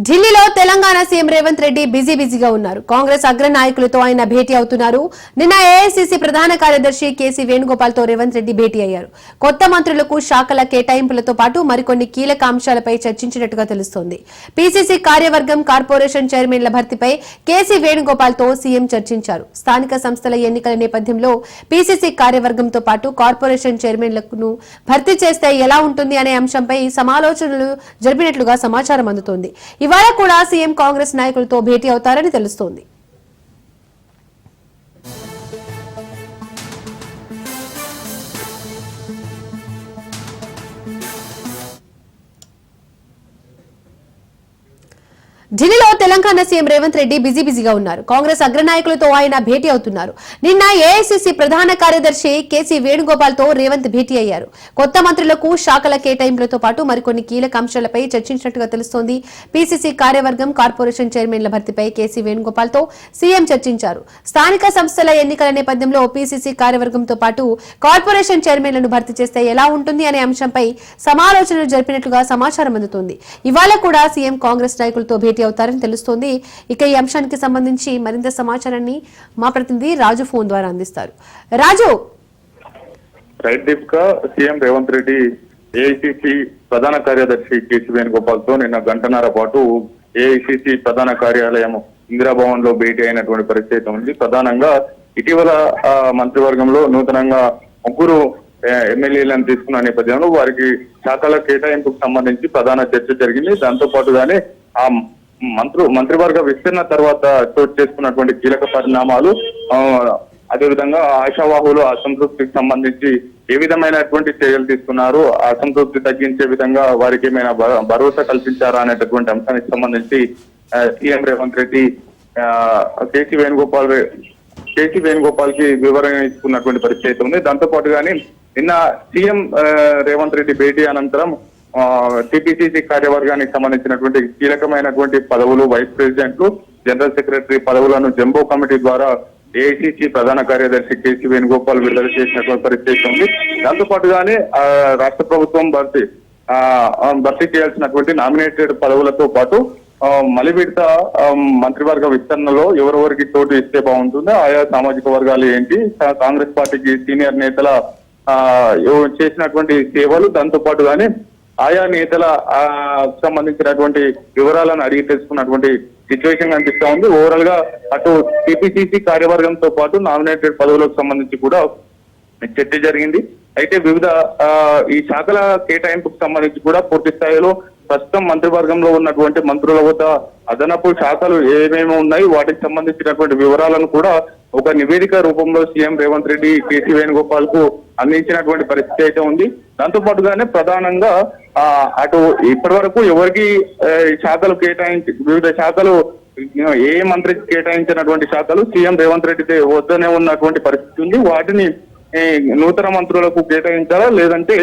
ఢిల్లీలో తెలంగాణ సీఎం రేవంత్ రెడ్డి బిజీగా ఉన్నారు. కాంగ్రెస్ అగ్ర నాయకులతో ఆయన భేటీ అవుతున్నారు. నిన్న ఏఐసీసీ ప్రధాన కార్యదర్శి కేసీ వేణుగోపాల్ తో రేవంత్ రెడ్డి భేటీ అయ్యారు. కొత్త మంత్రులకు శాఖల కేటాయింపులతో పాటు మరికొన్ని కీలక అంశాలపై చర్చించినట్టుగా తెలుస్తోంది. పీసీసీ కార్యవర్గం కార్పొరేషన్ చైర్మన్ల భర్తీపై కేసీ వేణుగోపాల్ తో సీఎం చర్చించారు. స్థానిక సంస్థల ఎన్నికల నేపథ్యంలో పీసీసీ కార్యవర్గంతో పాటు కార్పొరేషన్ చైర్మన్లను భర్తీ చేస్తే ఎలా ఉంటుంది అనే అంశంపై సమాలోచనలు జరిపినట్లుగా సమాచారం అందుతోంది. ఇవాళ కూడా సీఎం కాంగ్రెస్ నాయకులతో భేటీ అవుతారని తెలుస్తోంది. ఢిల్లీలో తెలంగాణ సీఎం రేవంత్ రెడ్డి బిజీగా ఉన్నారు. కాంగ్రెస్ అగ్రనాయకులతో ఆయన భేటీ అవుతున్నారు. నిన్న ఏఐసీసీ ప్రధాన కార్యదర్శి కేసీ వేణుగోపాల్ తో రేవంత్ భేటీ అయ్యారు. కొత్త మంత్రులకు శాఖల కేటాయింపులతో పాటు మరికొన్ని కీలక అంశాలపై చర్చించినట్టుగా తెలుస్తోంది. పీసీసీ కార్యవర్గం కార్పొరేషన్ చైర్మన్ల భర్తీపై కేసీ వేణుగోపాల్ తో సీఎం చర్చించారు. స్థానిక సంస్థల ఎన్నికల నేపథ్యంలో పీసీసీ కార్యవర్గంతో పాటు కార్పొరేషన్ చైర్మన్లను భర్తీ చేస్తే ఎలా ఉంటుంది అనే అంశంపై సమాలోచనలు జరిపినట్లుగా సమాచారం అందుతోంది. ఇవాళ కూడా సీఎం కాంగ్రెస్ నాయకులతో భేటీ అవుతారని తెలుస్తోంది. ఇక ఈ అంశానికి సంబంధించి మరింత సమాచారాన్ని మా ప్రతినిధి రాజు ఫోన్ ద్వారా అందిస్తారు. Raju, right Deepika, CM Revanth Reddy AICC ప్రధాన కార్యదర్శి కేసీ వేణుగోపాల్ తో నిన్న గంటన్నర పాటు ఏఐసీసీ ప్రధాన కార్యాలయం ఇందిరాభవన్ లో భేటీ అయినటువంటి పరిస్థితి ఉంది. ప్రధానంగా ఇటీవల మంత్రివర్గంలో నూతనంగా ముగ్గురు ఎమ్మెల్యేలను తీసుకున్న నేపథ్యంలో వారికి శాఖల కేటాయింపుకు సంబంధించి ప్రధాన చర్చ జరిగింది. దాంతో పాటుగానే ఆ మంత్రివర్గ విస్తరణ తర్వాత చోటు చేసుకున్నటువంటి కీలక పరిణామాలు, అదేవిధంగా ఆశావాహులు అసంతృప్తికి సంబంధించి ఏ విధమైనటువంటి చర్యలు తీసుకున్నారు, అసంతృప్తి తగ్గించే విధంగా వారికి ఏమైనా భరోసా కల్పించారా అనేటటువంటి అంశానికి సంబంధించి సీఎం రేవంత్ రెడ్డి కేసీ వేణుగోపాల్ కి వివరణ ఇచ్చుకున్నటువంటి పరిస్థితి ఉంది. దాంతో పాటుగానే నిన్న సీఎం రేవంత్ రెడ్డి భేటీ అనంతరం టీపీసీసీ కార్యవర్గానికి సంబంధించినటువంటి కీలకమైనటువంటి పదవులు, వైస్ ప్రెసిడెంట్లు, జనరల్ సెక్రటరీ పదవులను జంబో కమిటీ ద్వారా ఏఐసీసీ ప్రధాన కార్యదర్శి కేసీ వేణుగోపాల్ విడుదల చేసినటువంటి పరిస్థితి ఉంది. దాంతో పాటుగానే రాష్ట్ర ప్రభుత్వం భర్తీ చేయాల్సినటువంటి నామినేటెడ్ పదవులతో పాటు మలి విడత మంత్రివర్గ విస్తరణలో ఎవరెవరికి చోటు ఇస్తే బాగుంటుందో ఆయా సామాజిక వర్గాలు ఏంటి, కాంగ్రెస్ పార్టీకి సీనియర్ నేతల చేసినటువంటి సేవలు, దాంతో పాటుగానే ఆయా నేతల సంబంధించినటువంటి వివరాలను అడిగి తెలుసుకున్నటువంటి సిచ్యువేషన్ కనిపిస్తా ఉంది. ఓవరాల్ గా అటు టీపీసీసీ కార్యవర్గంతో పాటు నామినేటెడ్ పదవులకు సంబంధించి కూడా చర్చ జరిగింది. అయితే వివిధ ఈ శాఖల కేటాయింపుకు సంబంధించి కూడా పూర్తి స్థాయిలో ప్రస్తుతం మంత్రివర్గంలో ఉన్నటువంటి మంత్రుల వద్ద అదనపు శాఖలు ఏమేమి ఉన్నాయి, వాటికి సంబంధించినటువంటి వివరాలను కూడా ఒక నివేదిక రూపంలో సీఎం రేవంత్ రెడ్డి కేసీ వేణుగోపాల్ కు అందించినటువంటి పరిస్థితి అయితే ఉంది. దాంతో పాటుగానే ప్రధానంగా అటు ఇప్పటి వరకు ఎవరికి శాఖలు కేటాయించి వివిధ శాఖలు ఏ మంత్రికి కేటాయించినటువంటి శాఖలు సీఎం రేవంత్ రెడ్డి వద్దనే ఉన్నటువంటి పరిస్థితి ఉంది. వాటిని నూతన మంత్రులకు కేటాయించాలా, లేదంటే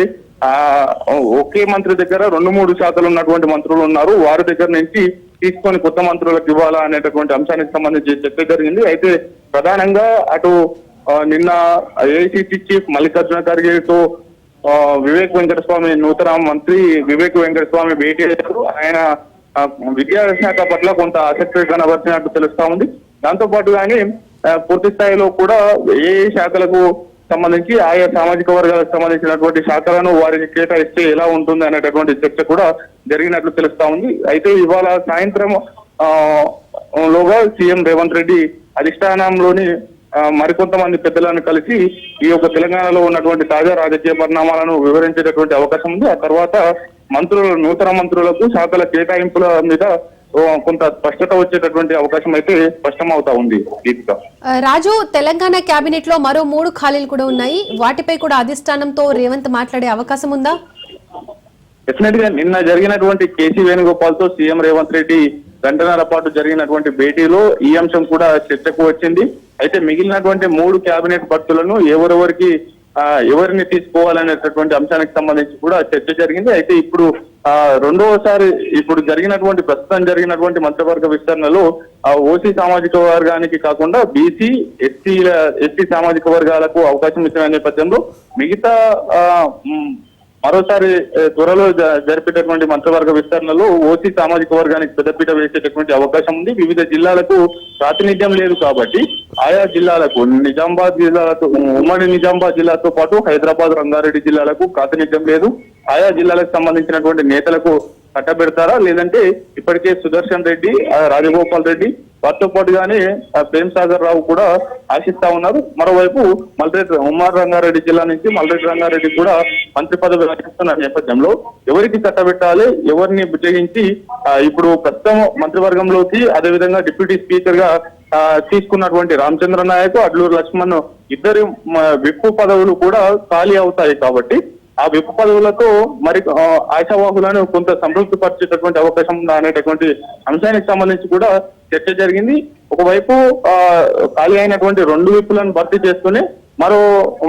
ఒకే మంత్రి దగ్గర 2-3 శాఖలు ఉన్నటువంటి మంత్రులు ఉన్నారు, వారి దగ్గర నుంచి తీసుకొని కొత్త మంత్రులకు ఇవ్వాలా అనేటటువంటి అంశానికి సంబంధించి చర్చ జరిగింది. అయితే ప్రధానంగా అటు నిన్న ఏఐసీసీ చీఫ్ మల్లికార్జున ఖర్గేతో వివేక్ వెంకటస్వామి, నూతన మంత్రి వివేక్ వెంకటస్వామి భేటీ అయ్యారు. ఆయన విద్యాశాఖ పట్ల కొంత ఆసక్తి కనబరిచినట్టు తెలుస్తా ఉంది. దాంతో పాటుగానే పూర్తి స్థాయిలో కూడా ఏ శాఖలకు సంబంధించి ఆయా సామాజిక వర్గాలకు సంబంధించినటువంటి శాఖలను వారికి కేటాయిస్తే ఎలా ఉంటుంది అనేటటువంటి చర్చ కూడా జరిగినట్లు తెలుస్తా ఉంది. అయితే ఇవాళ సాయంత్రం లోగా సీఎం రేవంత్ రెడ్డి అధిష్టానంలోని మరికొంతమంది పెద్దలను కలిసి ఈ యొక్క తెలంగాణలో ఉన్నటువంటి తాజా రాజకీయ పరిణామాలను వివరించేటటువంటి అవకాశం ఉంది. ఆ తర్వాత నూతన మంత్రులకు శాఖల కేటాయింపుల మీద కొంత స్పష్టత వచ్చేటటువంటి అవకాశం అయితే స్పష్టమవుతా ఉంది. రాజు, తెలంగాణ కేబినెట్ లో మరో 3 ఖాళీలు కూడా ఉన్నాయి. వాటిపై కూడా అధిష్టానంతో రేవంత్ మాట్లాడే అవకాశం ఉందా? డెఫినెట్ గా నిన్న జరిగినటువంటి కేసీ వేణుగోపాల్ తో సీఎం రేవంత్ రెడ్డి గంటన్నర పాటు జరిగినటువంటి భేటీలో ఈ అంశం కూడా చర్చకు వచ్చింది. అయితే మిగిలినటువంటి 3 కేబినెట్ భర్తలను ఎవరిని తీసుకోవాలనేటటువంటి అంశానికి సంబంధించి కూడా చర్చ జరిగింది. అయితే ఇప్పుడు రెండవసారి ప్రస్తుతం జరిగినటువంటి మంత్రివర్గ విస్తరణలో ఓసీ సామాజిక వర్గానికి కాకుండా బీసీ, ఎస్టీ సామాజిక వర్గాలకు అవకాశం ఇచ్చిన నేపథ్యంలో మిగతా మరోసారి త్వరలో జరిపేటటువంటి మంత్రివర్గ విస్తరణలో ఓసీ సామాజిక వర్గానికి పెద్దపీట వేసేటటువంటి అవకాశం ఉంది. వివిధ జిల్లాలకు ప్రాతినిధ్యం లేదు కాబట్టి ఆయా జిల్లాలకు నిజామాబాద్ జిల్లాలతో ఉమ్మడి నిజామాబాద్ జిల్లాతో పాటు హైదరాబాద్ రంగారెడ్డి జిల్లాలకు ప్రాతినిధ్యం లేదు. ఆయా జిల్లాలకు సంబంధించినటువంటి నేతలకు కట్టబెడతారా, లేదంటే ఇప్పటికే సుదర్శన్ రెడ్డి, రాజగోపాల్ రెడ్డి వారితో పాటుగానే ప్రేమ్ సాగర్ రావు కూడా ఆశిస్తా ఉన్నారు. మరోవైపు ఉమ్మడి రంగారెడ్డి జిల్లా నుంచి మల్రెడ్డి రంగారెడ్డి కూడా మంత్రి పదవి ఆశిస్తున్న నేపథ్యంలో ఎవరికి కట్టబెట్టాలి, ఎవరిని బుజ్జగించి ఇప్పుడు ప్రస్తుతం మంత్రివర్గంలోకి అదేవిధంగా డిప్యూటీ స్పీకర్ గా తీసుకున్నటువంటి రామచంద్ర నాయక్, అడ్లూరు లక్ష్మణ్ ఇద్దరి విప్పు పదవులు కూడా ఖాళీ అవుతాయి. కాబట్టి ఆ విప్పు పదవులతో మరి ఆశావాహులను కొంత సంతృప్తి పరిచేటటువంటి అవకాశం ఉందా అనేటటువంటి అంశానికి సంబంధించి కూడా చర్చ జరిగింది. ఒకవైపు ఖాళీ అయినటువంటి 2 విప్పులను భర్తీ చేసుకుని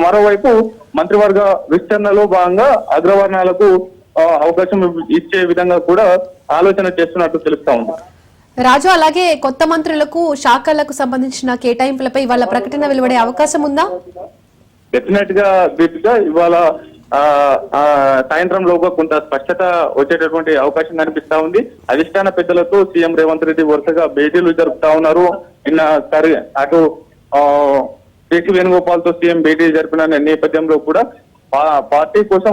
మరోవైపు మంత్రివర్గ విస్తరణలో భాగంగా అగ్రవర్ణాలకు అవకాశం ఇచ్చే విధంగా కూడా ఆలోచన చేస్తున్నట్టు తెలుస్తా ఉంది. రాజు, అలాగే కొత్త మంత్రులకు శాఖలకు సంబంధించిన కేటాయింపులపై ఇవాళ ప్రకటన వెలువడే అవకాశం ఉందా? డెఫినెట్ గా దీపిక, ఇవాళ సాయంత్రం లోగా కొంత స్పష్టత వచ్చేటటువంటి అవకాశం కనిపిస్తా ఉంది. అధిష్టాన పెద్దలతో సీఎం రేవంత్ రెడ్డి వరుసగా భేటీలు జరుపుతా ఉన్నారు. నిన్న అటు కేసీ వేణుగోపాల్ తో సీఎం భేటీ జరిపిన నేపథ్యంలో కూడా పార్టీ కోసం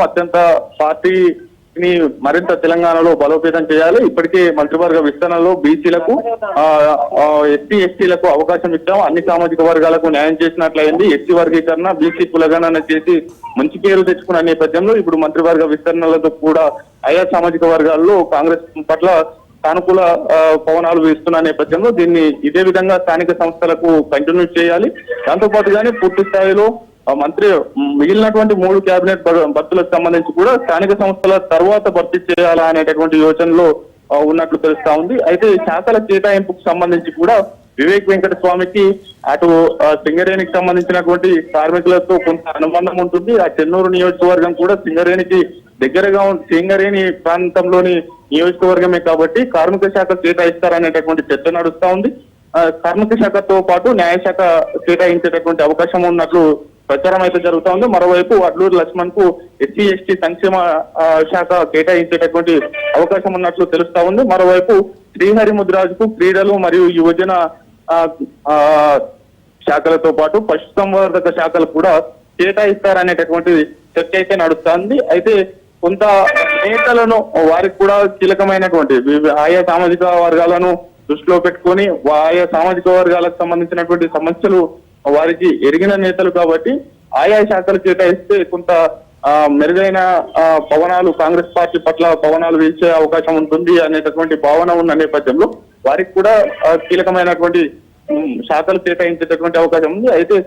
పార్టీని మరింత తెలంగాణలో బలోపేతం చేయాలి. ఇప్పటికే మంత్రివర్గ విస్తరణలో బీసీలకు ఎస్సీ ఎస్టీలకు అవకాశం ఇచ్చాం, అన్ని సామాజిక వర్గాలకు న్యాయం చేసినట్లయింది. ఎస్సీ వర్గీకరణ, బీసీ కులగణన చేసి మంచి పేరు తెచ్చుకున్న నేపథ్యంలో ఇప్పుడు మంత్రివర్గ విస్తరణలతో కూడా ఆయా సామాజిక వర్గాల్లో కాంగ్రెస్ పట్ల సానుకూల పవనాలు వీస్తున్న నేపథ్యంలో దీన్ని ఇదే విధంగా స్థానిక సంస్థలకు కంటిన్యూ చేయాలి. దాంతో పాటుగానే పూర్తి స్థాయిలో మంత్రి మిగిలినటువంటి 3 కేబినెట్ భర్తలకు సంబంధించి కూడా స్థానిక సంస్థల తర్వాత భర్తీ చేయాలా అనేటటువంటి యోచనలో ఉన్నట్లు తెలుస్తా ఉంది. అయితే శాఖల కేటాయింపుకు సంబంధించి కూడా వివేక్ వెంకటస్వామికి అటు సింగరేణికి సంబంధించినటువంటి కార్మికులతో కొంత అనుబంధం ఉంటుంది. ఆ చెన్నూరు నియోజకవర్గం కూడా సింగరేణికి దగ్గరగా సింగరేణి ప్రాంతంలోని నియోజకవర్గమే కాబట్టి కార్మిక శాఖ కేటాయిస్తారనేటటువంటి చర్చ నడుస్తా ఉంది. కార్మిక శాఖతో పాటు న్యాయశాఖ కేటాయించేటటువంటి అవకాశం ఉన్నట్లు ప్రచారం అయితే జరుగుతా ఉంది. మరోవైపు అడ్లూరు లక్ష్మణ్ కు ఎస్సీ ఎస్టీ సంక్షేమ శాఖ కేటాయించేటటువంటి అవకాశం ఉన్నట్లు తెలుస్తా ఉంది. మరోవైపు శ్రీహరి ముద్రాజుకు క్రీడలు మరియు యువజన శాఖలతో పాటు పశుసంవర్ధక శాఖలు కూడా కేటాయిస్తారనేటటువంటి చర్చ అయితే నడుస్తుంది. అయితే కొంత నేతలను వారికి కూడా కీలకమైనటువంటి ఆయా సామాజిక వర్గాలను దృష్టిలో పెట్టుకొని ఆయా సామాజిక వర్గాలకు సంబంధించినటువంటి సమస్యలు వారికి ఎరిగిన నేతలు కాబట్టి ఆయా శాఖలు కేటాయిస్తే కొంత మెరుగైన పవనాలు కాంగ్రెస్ పార్టీ పట్ల పవనాలు వీల్చే అవకాశం ఉంటుంది అనేటటువంటి భావన ఉన్న నేపథ్యంలో వారికి కూడా కీలకమైనటువంటి శాఖలు కేటాయించేటటువంటి అవకాశం ఉంది. అయితే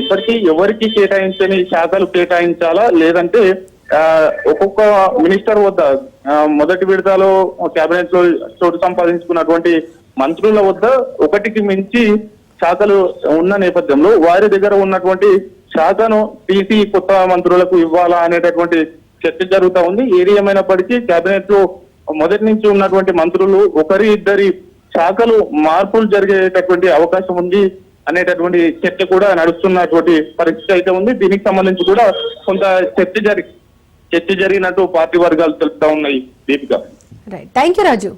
ఇప్పటికీ ఎవరికి కేటాయించని శాఖలు కేటాయించాలా, లేదంటే ఒక్కొక్క మినిస్టర్ వద్ద మొదటి విడతలో కేబినెట్ లో చోటు సంపాదించుకున్నటువంటి మంత్రుల వద్ద ఒకటికి మించి శాఖలు ఉన్న నేపథ్యంలో వారి దగ్గర ఉన్నటువంటి శాఖను తీసి కొత్త మంత్రులకు ఇవ్వాలా అనేటటువంటి చర్చ జరుగుతా ఉంది. ఏది ఏమైనప్పటికీ కేబినెట్ లో మొదటి నుంచి ఉన్నటువంటి మంత్రులు ఒకరి శాఖలు మార్పులు జరిగేటటువంటి అవకాశం ఉంది అనేటటువంటి చర్చ కూడా నడుస్తున్నటువంటి పరిస్థితి అయితే ఉంది. దీనికి సంబంధించి కూడా కొంత చర్చ జరిగినట్టు పార్టీ వర్గాలు తెలుపుతా ఉన్నాయి. Deepika, right, thank you Raju.